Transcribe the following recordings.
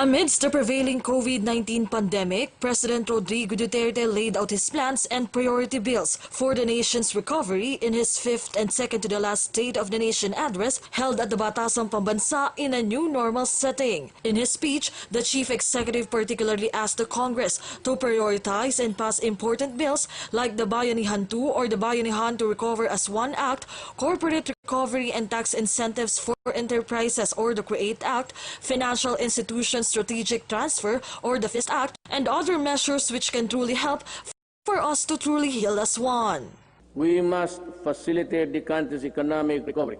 Amidst the prevailing COVID-19 pandemic, President Rodrigo Duterte laid out his plans and priority bills for the nation's recovery in his fifth and second-to-the-last State of the Nation address held at the Batasang Pambansa in a new normal setting. In his speech, the chief executive particularly asked the Congress to prioritize and pass important bills like the Bayanihan-2 or the Bayanihan-2 Recover as One Act, corporate recovery and tax incentives for enterprises or the CREATE Act, financial institutions strategic transfer or the FIST Act, and other measures which can truly help for us to truly heal as one. We must facilitate the country's economic recovery.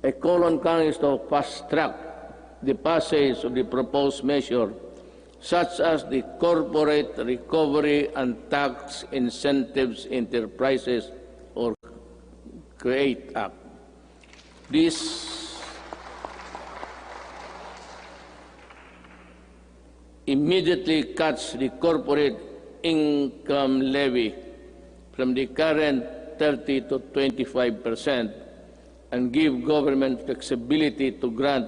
A call on Congress to fast-track the passage of the proposed measure, such as the Corporate Recovery and Tax Incentives Enterprises or CREATE Act. This immediately cuts the corporate income levy from the current 30 to 25% and give government flexibility to grant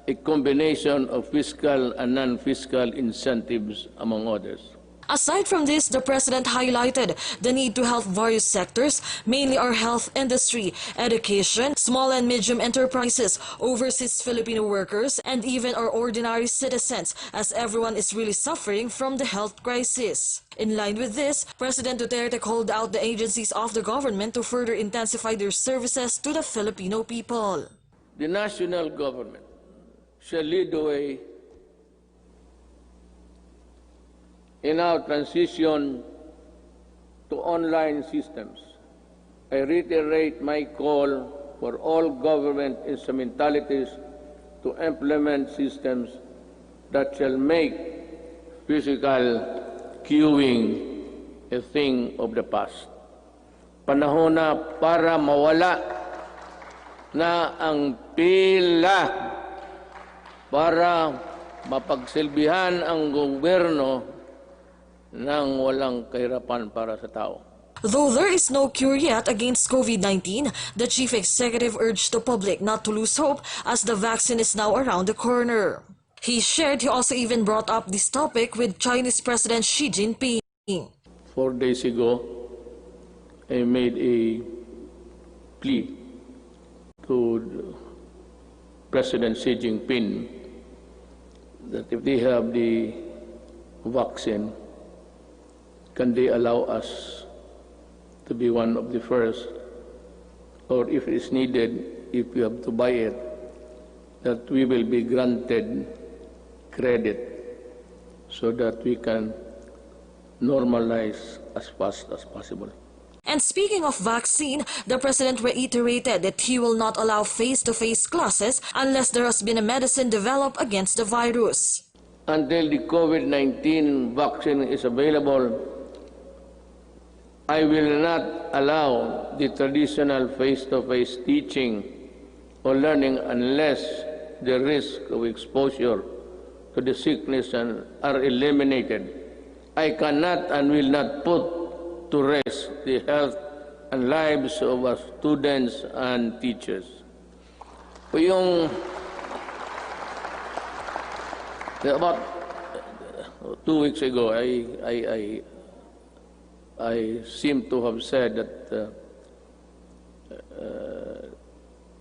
a combination of fiscal and non-fiscal incentives, among others. Aside from this, the President highlighted the need to help various sectors, mainly our health industry, education, small and medium enterprises, overseas Filipino workers, and even our ordinary citizens, as everyone is really suffering from the health crisis. In line with this, President Duterte called out the agencies of the government to further intensify their services to the Filipino people. The national government shall lead the way in our transition to online systems. I reiterate my call for all government instrumentalities to implement systems that shall make physical queuing a thing of the past. Panahon na para mawala na ang pila para mapagsilbihan ang gobyerno nang walang kahirapan para sa tao. Though there is no cure yet against COVID-19, the chief executive urged the public not to lose hope as the vaccine is now around the corner. He also even brought up this topic with Chinese President Xi Jinping. 4 days ago, I made a plea to President Xi Jinping that if they have the vaccine, can they allow us to be one of the first, or if it is needed, if we have to buy it, that we will be granted credit so that we can normalize as fast as possible. And speaking of vaccine, the President reiterated that he will not allow face-to-face classes unless there has been a medicine developed against the virus. Until the COVID-19 vaccine is available, I will not allow the traditional face-to-face teaching or learning unless the risk of exposure to the sickness are eliminated. I cannot and will not put to rest the health and lives of our students and teachers. About 2 weeks ago, I seem to have said that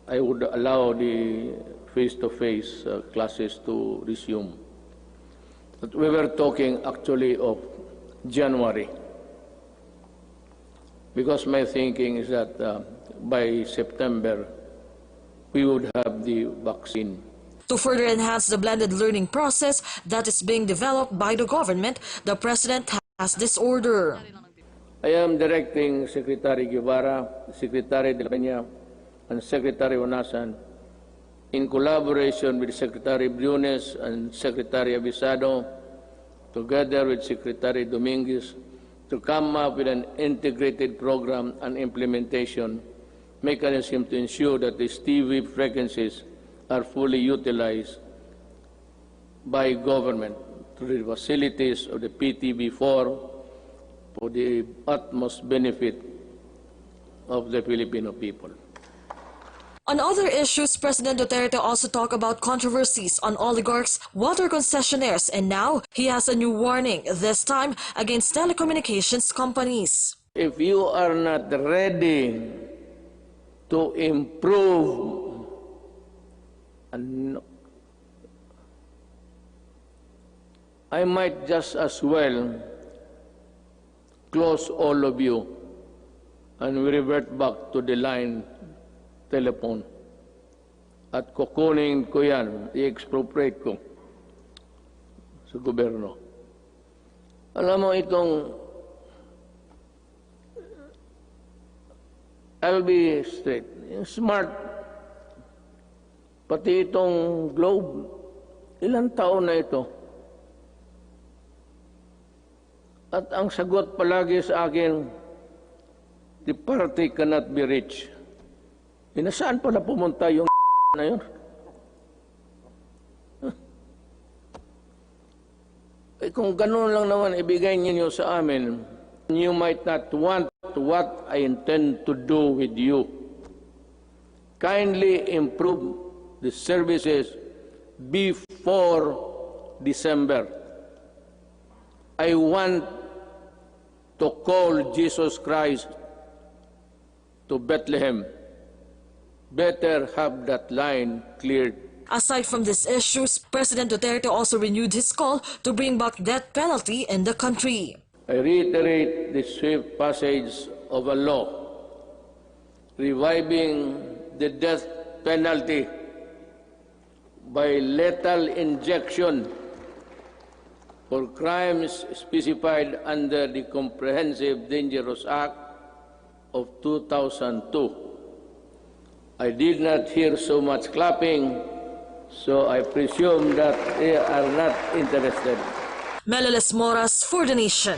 I would allow the face-to-face classes to resume. But we were talking actually of January, because my thinking is that by September, we would have the vaccine. To further enhance the blended learning process that is being developed by the government, the President has this order. I am directing Secretary Guevara, Secretary de la Peña, and Secretary Onasan, in collaboration with Secretary Briones and Secretary Avisado, together with Secretary Dominguez, to come up with an integrated program and implementation mechanism to ensure that the TV frequencies are fully utilized by government through the facilities of the PTV4 for the utmost benefit of the Filipino people. On other issues, President Duterte also talked about controversies on oligarchs, water concessionaires, and now he has a new warning, this time against telecommunications companies. If you are not ready to improve, I might just as well close all of you and we revert back to the line telephone. At kukunin ko yan, i-expropriate ko sa gobyerno. Alam mo itong, I'll be straight, smart, pati itong Globe, ilang taon na ito. At ang sagot palagi sa akin, the party cannot be reached. Saan pala pumunta yung na yun? Kung gano'n lang naman ibigay niyo sa amin, you might not want what I intend to do with you. Kindly improve the services before December. I want to call Jesus Christ to Bethlehem. Better have that line cleared. Aside from these issues, President Duterte also renewed his call to bring back death penalty in the country. I reiterate the swift passage of a law reviving the death penalty by lethal injection for crimes specified under the Comprehensive Dangerous Act of 2002. I did not hear so much clapping, so I presume that they are not interested. Meleles Moras for the Nation.